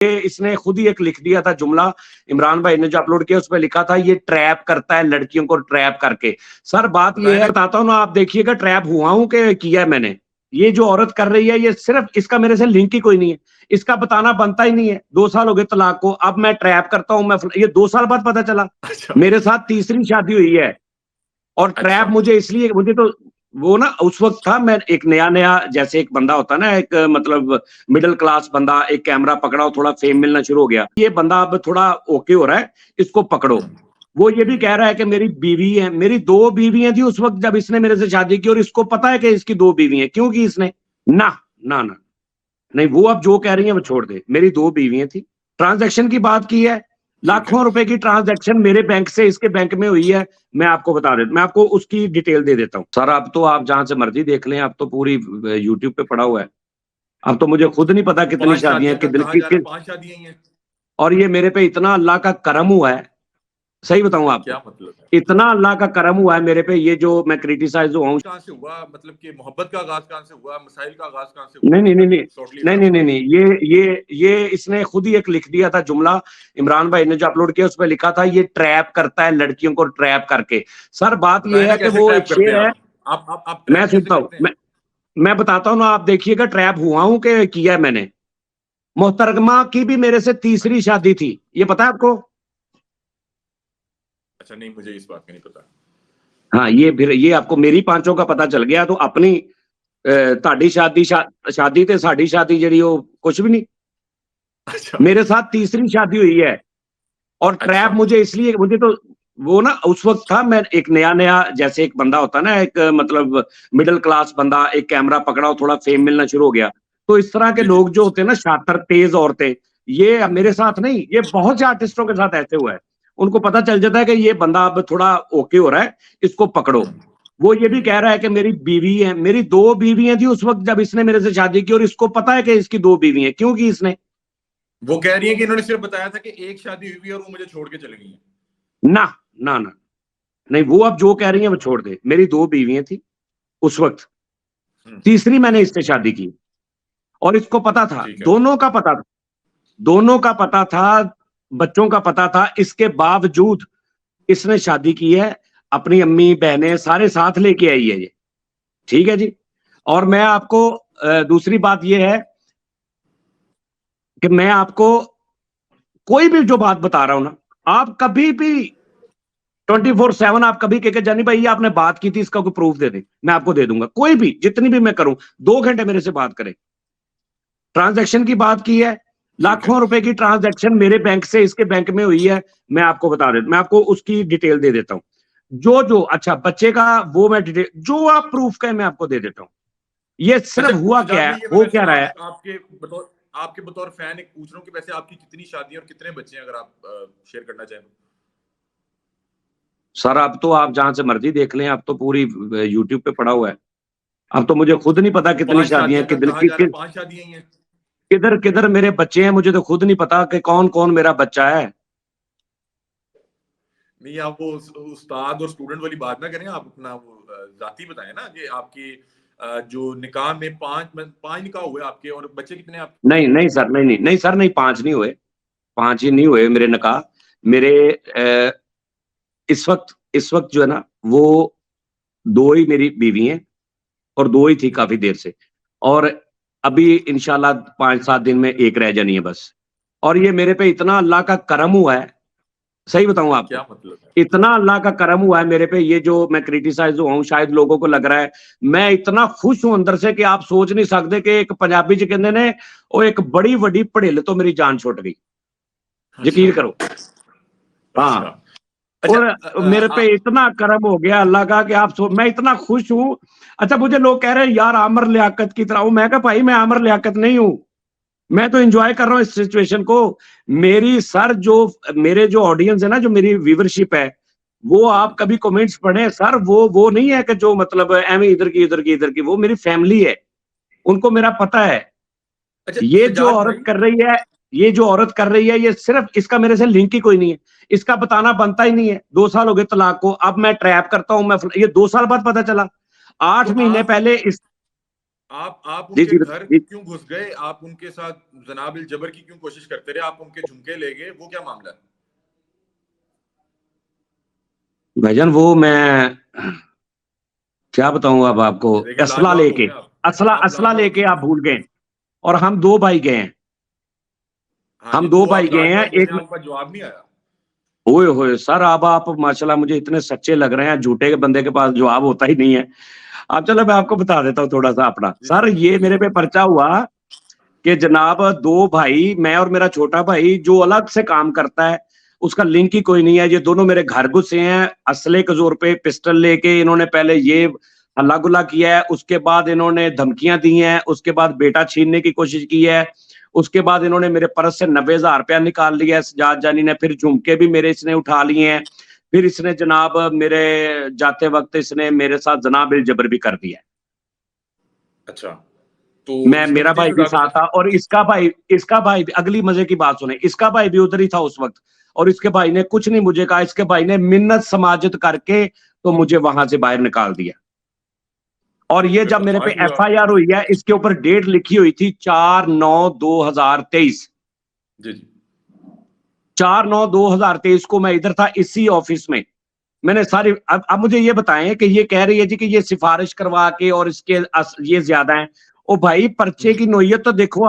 ये इसने खुद ही एक लिख दिया था जुमला, इमरान भाई ने जो अपलोड किया उसमें लिखा था ये ट्रैप करता है लड़कियों को ट्रैप करके। सर बात ये है, बताता हूँ ना, आप देखिएगा ट्रैप हुआ हूं कि किया है मैंने। ये जो औरत कर रही है ये सिर्फ इसका मेरे से लिंक ही कोई नहीं है, इसका बताना बनता ही नहीं है। 2 साल हो गए तलाक को, अब मैं ट्रैप करता हूं, मैं ये 2 साल बाद पता चला। मेरे साथ तीसरी शादी हुई है और ट्रैप मुझे इसलिए, मुझे तो वो ना उस वक्त था, मैं एक नया जैसे एक बंदा होता है ना, एक मतलब मिडिल क्लास बंदा, एक कैमरा पकड़ा और थोड़ा फेम मिलना शुरू हो गया, ये बंदा अब थोड़ा ओके हो रहा है, इसको पकड़ो। वो ये भी कह रहा है कि मेरी बीवी है, मेरी 2 बीवियां थी उस वक्त जब इसने मेरे से शादी की, और इसको पता है कि इसकी 2 बीवी हैं। क्यों की इसने? ना ना ना नहीं, वो अब जो कह रही है वो छोड़ दे। मेरी 2 बीवियां थी, ट्रांजैक्शन की बात की है, लाखों रुपए की ट्रांजैक्शन मेरे बैंक से इसके बैंक में हुई है। मैं आपको बता देता, मैं आपको उसकी डिटेल दे देता हूँ। सर अब तो आप जहां से मर्जी देख लें, अब तो पूरी यूट्यूब पे पड़ा हुआ है। अब तो मुझे खुद नहीं पता कितनी शादियां, कितनी, 5 शादियां हैं। और ये मेरे पे इतना अल्लाह का करम हुआ है, सही बताऊं आपको, क्या मतलब है? इतना अल्लाह का करम हुआ है मेरे पे, ये जो मैं क्रिटिसाइज हुआ हूँ। कहां से हुआ, मतलब कि मोहब्बत का आगाज कहां से हुआ, मसाइल का आगाज कहां से हुआ? नहीं नहीं नहीं नहीं नहीं नहीं नहीं, ये इसने खुद ही एक लिख दिया था जुमला, इमरान भाई ने जो अपलोड किया उसमें लिखा था ये ट्रैप करता है लड़कियों को ट्रैप करके। सर बात ये है कि वो एक शेर है, मैं सुनता हूँ, मैं बताता हूँ ना, आप देखिएगा ट्रैप हुआ हूं कि किया है मैंने। मोहतरमा की भी मेरे से तीसरी शादी थी, ये पता है आपको? अच्छा नहीं, मुझे इस बात का नहीं पता। हाँ, ये फिर ये आपको मेरी 5 का पता चल गया, तो अपनी ताड़ी शादी ते साड़ी शादी जड़ी वो कुछ भी नहीं। अच्छा। मेरे साथ तीसरी शादी हुई है और ट्रैप मुझे इसलिए, मुझे तो वो ना उस वक्त था, मैं एक नया जैसे एक बंदा होता है ना, एक मतलब मिडिल क्लास बंदा, एक कैमरा पकड़ा और थोड़ा फेम मिलना शुरू हो गया। तो इस तरह के लोग जो होते हैं ना, शातिर तेज औरतें, ये मेरे साथ नहीं, ये बहुत से आर्टिस्टों के साथ ऐसे हुआ है। उनको पता चल जाता है कि ये बंदा अब थोड़ा ओके हो रहा है, इसको पकड़ो। वो ये भी कह रहा है कि मेरी बीवी है, मेरी 2 बीवियां थी उस वक्त जब इसने मेरे से शादी की, और इसको पता है कि इसकी 2 बीवी हैं। क्यों की इसने? वो कह रही है कि इन्होंने सिर्फ बताया था कि एक शादी हुई और वो मुझे छोड़ के चली गई है। ना ना ना नहीं, वो अब जो कह रही है वो छोड़ दे। मेरी 2 बीवियां थी उस वक्त, तीसरी मैंने इससे शादी की, और इसको पता था, दोनों का पता था, दोनों का पता था, बच्चों का पता था। इसके बावजूद इसने शादी की है, अपनी अम्मी बहनें सारे साथ लेके आई है ये, ठीक है जी। और मैं आपको दूसरी बात ये है कि मैं आपको कोई भी जो बात बता रहा हूं ना, आप कभी भी 24/7 आप कभी कह के जानी भाई ये आपने बात की थी, इसका कोई प्रूफ दे दे, मैं आपको दे दूंगा। कोई भी, जितनी भी मैं करूं, 2 घंटे मेरे से बात करें। ट्रांजैक्शन की बात की है, लाखों रुपए की ट्रांजैक्शन मेरे बैंक से इसके बैंक में हुई है। मैं आपको बता देता, मैं आपको उसकी डिटेल दे देता हूं। जो अच्छा बच्चे का वो मैं डिटेल, जो आप प्रूफ कहें मैं आपको दे देता हूं। ये सिर्फ हुआ क्या है, हो क्या रहा है। आपके बतौर फैन एक पूछ रहा हूं कि वैसे आपकी कितनी शादियां और कितने बच्चे हैं, अगर आप शेयर करना चाहें। सर अब तो आप जहां से मर्जी देख लें, अब तो पूरी यूट्यूब पे पड़ा हुआ है। अब तो मुझे खुद नहीं पता कितनी शादियां, 5 शादियां ही हैं। किधर किधर मेरे बच्चे हैं, मुझे तो खुद नहीं पता कि कौन कौन मेरा बच्चा है। नहीं, आप वो उस्ताद और स्टूडेंट वाली बात ना करें, आप अपना वो जाती बताएं ना कि आपकी जो निकाह में 5 निकाह हुए आपके, और बच्चे कितने आप? नहीं नहीं सर, नहीं सर, नहीं 5 नहीं हुए, 5 ही नहीं हुए मेरे निकाह। मेरे इस वक्त जो है ना, वो 2 ही मेरी बीवी हैं, और 2 ही थी काफी देर से, और अभी इंशाल्लाह 5-7 दिन में एक रह जानी है बस। और ये मेरे पे इतना अल्लाह का करम हुआ है, सही बताऊं आपको, क्या मतलब है? इतना अल्लाह का करम हुआ है मेरे पे, ये जो मैं क्रिटिसाइज हुआ हूं, शायद लोगों को लग रहा है मैं इतना खुश हूं अंदर से कि आप सोच नहीं सकते कि एक पंजाबी च कहंदे ने वो एक बड़ी वड्डी पड़ेल तो मेरी जान छुट गई, यकीन करो। हाँ, और मेरे पे इतना करम हो गया अल्लाह का कि मैं इतना खुश हूं। अच्छा, मुझे लोग कह रहे हैं यार आमिर लियाकत की तरह हूं, मैं कहा भाई मैं आमिर लियाकत नहीं हूं, मैं तो एंजॉय कर रहा हूं इस सिचुएशन को। मेरी सर जो मेरे जो ऑडियंस है ना, जो मेरी व्यूवरशिप है, वो आप कभी कमेंट्स पढ़े सर, वो नहीं है कि जो मतलब एम इधर की इधर की इधर की, वो मेरी फैमिली है, उनको मेरा पता है। अच्छा, ये जो औरत कर रही है, ये जो औरत कर रही है, ये सिर्फ इसका मेरे से लिंक ही कोई नहीं है, इसका बताना बनता ही नहीं है। 2 साल हो गए तलाक को, अब मैं ट्रैप करता हूं, मैं ये 2 साल बाद पता चला। 8 महीने पहले इस आप जी उनके जी घर जी। क्यों घुस गए? आप उनके साथ जनाबिल जबर की क्यों कोशिश करते रहे? आप उनके झुमके ले गए, वो क्या मामला है? भाईजान वो मैं क्या बताऊं अब आपको, देखें असला लाजवाब हो लेके, गए आप। असला आप असला लाजवाब लेके हो आप गए। भूल गए। और हम दो भाई गए हैं, हाँ जी, हम दो तो भाई आप गए हैं लाजवाब हो एक। गए, आपके पास जवाब नहीं आया। ओए होए सर, अब आप माशाल्लाह मुझे इतने सच्चे लग रहे हैं, झूठे के बंदे के पास जवाब होता ही नहीं है। अब चलो मैं आपको बता देता हूँ थोड़ा सा अपना। जी जी सर ये जी मेरे पे पर्चा हुआ कि जनाब दो भाई, मैं और मेरा छोटा भाई जो अलग से काम करता है, उसका लिंक ही कोई नहीं है, ये दोनों मेरे घर घुसे हैं असले के जोर पे, पिस्टल लेके। इन्होंने पहले ये हल्ला गुल्ला किया है, उसके बाद इन्होंने धमकियां दी हैं, उसके बाद बेटा छीनने की कोशिश की है, उसके बाद इन्होंने मेरे पर्स से 90,000 रुपया निकाल लिया है सजाद जानी ने, फिर झुमके भी मेरे इसने उठा लिए हैं, फिर इसने जनाब मेरे जाते वक्त इसने मेरे साथ जनाब जबर भी कर दिया। अच्छा, तो मैं, इसमें मेरा कितनी भाई भी सजा साथ थी? था और इसका भाई भी, अगली मजे की बात सुने, इसका भाई भी उधर ही था उस वक्त। और इसके भाई ने कुछ नहीं मुझे कहा, इसके भाई ने मिन्नत समाजत करके तो मुझे वहां से बाहर निकाल दिया। और ये फिर जब तो मेरे पे फाश हुआ। एफआईआर हुई है, इसके ऊपर डेट लिखी हुई थी 4/9/2023। जी जी 4/9/2023 को मैं इधर था इसी ऑफिस में। मैंने सारी, अब मुझे ये बताएं कि ये कह रही है जी कि ये सिफारिश करवा के और इसके ये ज्यादा है। ओ भाई, पर्चे की नोयत तो देखो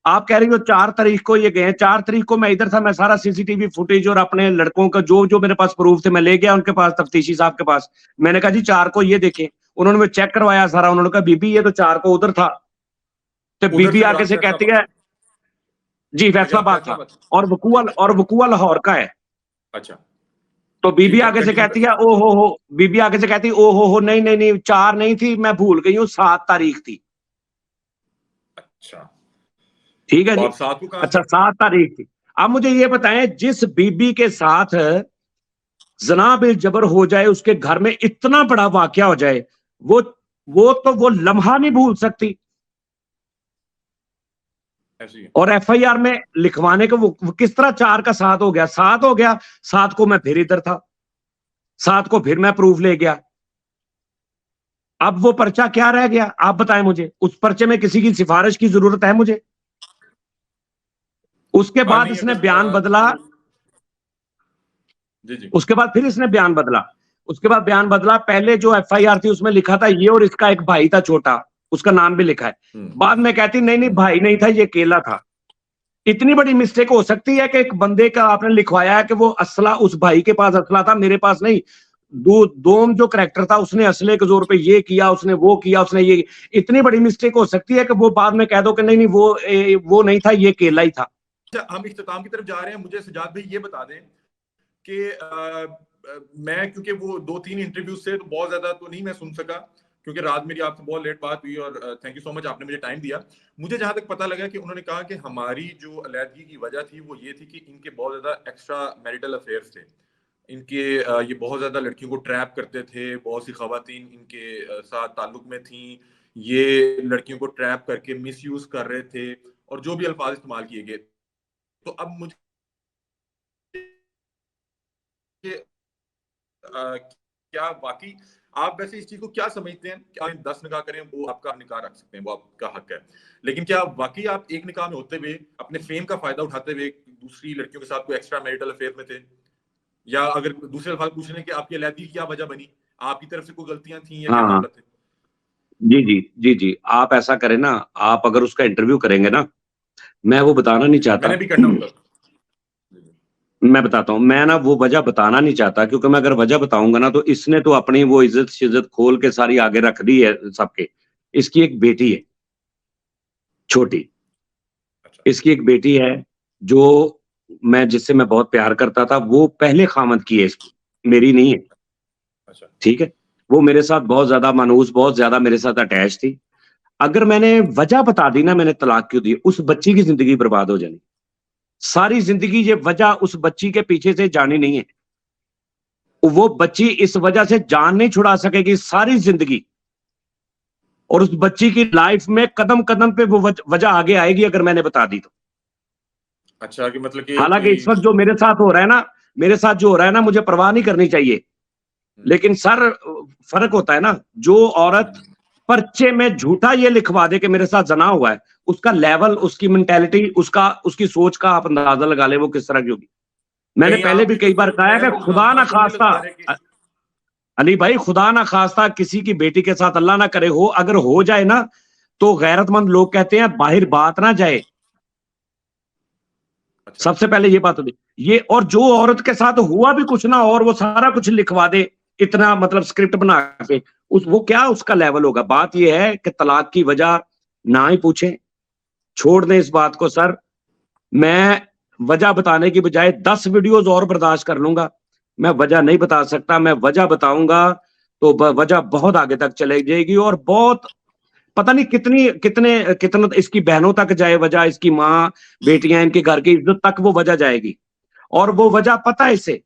आप कह रही हो 4 तारीख को ये गए हैं, 4 तारीख को मैं इधर था, मैं सारा सीसीटीवी फुटेज और अपने लड़कों का जो जो मेरे पास प्रूफ थे मैं ले गया उनके पास, तफ्तीशी साहब के पास। मैंने कहा जी 4 को ये देखें, उन्होंने मैं चेक करवाया सारा, उन्होंने कहा बीबी ये तो 4 को उधर था। तो उधर बीबी से आगे मुराद से कहती फैसलाबाद। है जी अच्छा फैसलाबाद था, फैसलाबाद। और ठीक है। वकूआ लाहौर का है। अच्छा तो बीबी ठीक है, आगे से कंटिन्यू कहती करें। है ओ हो, बीबी आगे से कहती है ओ हो, नहीं नहीं नहीं 4 नहीं थी, मैं भूल गई हूँ 7 तारीख थी। अच्छा, ठीक है तो जी। आप साथ को कहां अच्छा थे? 7 तारीख थी। अब मुझे ये बताएं, जिस बीबी के साथ जनाब जबर हो जाए, उसके घर में इतना बड़ा वाकया हो जाए, वो वो लम्हा नहीं भूल सकती। ऐसे ही है। और एफआईआर में लिखवाने को वो किस तरह 4 का 7 हो गया, 7 हो गया। 7 को मैं फिर इधर था, 7 को फिर मैं प्रूफ ले गया। अब वो पर्चा क्या रह गया आप बताएं मुझे, उस पर्चे में किसी की सिफारिश की जरूरत है मुझे? उसके हाँ बाद नहीं, इसने अगर बयान बदला, तो जी जी उसके बाद फिर इसने बयान बदला, उसके बाद बयान बदला। पहले जो एफआईआर थी उसमें लिखा था ये और इसका एक भाई था छोटा, उसका नाम भी लिखा है। बाद में कहती नहीं नहीं भाई नहीं था, ये अकेला था। इतनी बड़ी मिस्टेक हो सकती है कि एक बंदे का आपने लिखवाया है कि वो असला उस भाई के पास असला था, मेरे पास नहीं। दोम जो करेक्टर था उसने असले के जोर पे ये किया, उसने वो किया, उसने ये। इतनी बड़ी मिस्टेक हो सकती है कि वो बाद में कह दो कि नहीं नहीं वो नहीं था, ये अकेला ही था। अच्छा, हम इख्तिताम की तरफ जा रहे हैं। मुझे सजाद भाई ये बता दें कि मैं, क्योंकि वो 2-3 इंटरव्यू से तो बहुत ज्यादा तो नहीं मैं सुन सका, क्योंकि रात मेरी आपसे बहुत लेट बात हुई, और थैंक यू सो मच आपने मुझे टाइम दिया। मुझे जहां तक पता लगा कि उन्होंने कहा कि हमारी जो अलैदगी की वजह थी वो ये थी कि इनके बहुत ज्यादा एक्स्ट्रा मैरिटल अफेयर्स थे इनके। ये बहुत ज्यादा लड़कियों को ट्रैप करते थे, बहुत सी खवातीन इनके साथ ताल्लुक में थी, ये लड़कियों को ट्रैप करके मिसयूज कर रहे थे, और जो भी अल्फाज इस्तेमाल किए गए। तो अब मुझे क्या वाकई आप वैसे इस चीज को क्या समझते हैं कि आप 10 निकाह करें वो आपका निकाह रख सकते हैं, वो आपका हक है, लेकिन क्या वाकई आप एक निकाह में होते हुए अपने फेम का फायदा उठाते हुए दूसरी लड़कियों के साथ कोई एक्स्ट्रा मैरिटल अफेयर में थे? या अगर दूसरे अल्फाज पूछ रहे हैं कि आपकी अलैदगी की क्या वजह बनी, आपकी तरफ से कोई गलतियां थी या क्या हाँ हाँ, मामला थे? जी जी जी जी, आप ऐसा करें ना, आप अगर उसका इंटरव्यू करेंगे ना, मैं वो बताना नहीं चाहता। मैंने भी करना होगा। मैं बताता हूँ, मैं ना वो वजह बताना नहीं चाहता, क्योंकि मैं अगर वजह बताऊंगा ना तो इसने तो अपनी वो इज्जत शिज्जत खोल के सारी आगे रख दी है सबके। इसकी एक बेटी है छोटी, अच्छा इसकी एक बेटी है जो जिससे मैं बहुत प्यार करता था, वो पहले खामद की है इसकी, मेरी नहीं है। अच्छा ठीक है, वो मेरे साथ बहुत ज्यादा मानूस, बहुत ज्यादा मेरे साथ अटैच थी। अगर मैंने वजह बता दी ना मैंने तलाक क्यों दी, उस बच्ची की जिंदगी बर्बाद हो जानी। सारी जिंदगी ये वजह उस बच्ची के पीछे से जानी नहीं है। वो बच्ची इस वजह से जान नहीं छुड़ा सकेगी सारी जिंदगी। और उस बच्ची की लाइफ में कदम कदम पे वो वजह आगे आएगी अगर मैंने बता दी तो। अच्छा, कि मतलब कि हालांकि कोई इस वक्त जो मेरे साथ हो रहा है ना, मेरे साथ जो हो रहा है ना, मुझे परवाह नहीं करनी चाहिए। लेकिन सर, फर्क होता है ना, जो औरत पर्चे में झूठा ये लिखवा दे कि मेरे साथ जना हुआ है, उसका लेवल, उसकी मेंटेलिटी, उसकी सोच का आप अंदाजा लगा ले वो किस तरह की होगी। मैंने कहीं पहले आप भी कई बार कहा है कि खुदा ना खास्ता, अली भाई खुदा ना खास्ता किसी की बेटी के साथ अल्लाह ना करे हो, अगर हो जाए ना तो गैरतमंद लोग कहते हैं बाहर बात ना जाए। अच्छा। सबसे पहले ये बात होती ये, और जो औरत के साथ हुआ भी कुछ ना और वो सारा कुछ लिखवा दे इतना, मतलब स्क्रिप्ट बना के, वो क्या उसका लेवल होगा। बात ये है कि तलाक की वजह ना ही पूछें, छोड़ दें इस बात को। सर मैं वजह बताने की बजाय 10 वीडियोस और बर्दाश्त कर लूंगा, मैं वजह नहीं बता सकता। मैं वजह बताऊंगा तो वजह बहुत आगे तक चली जाएगी, और बहुत पता नहीं कितना इसकी बहनों तक जाए वजह, इसकी माँ, बेटियां, इनके घर की इज्जत तक वो वजह जाएगी। और वो वजह पता है इसे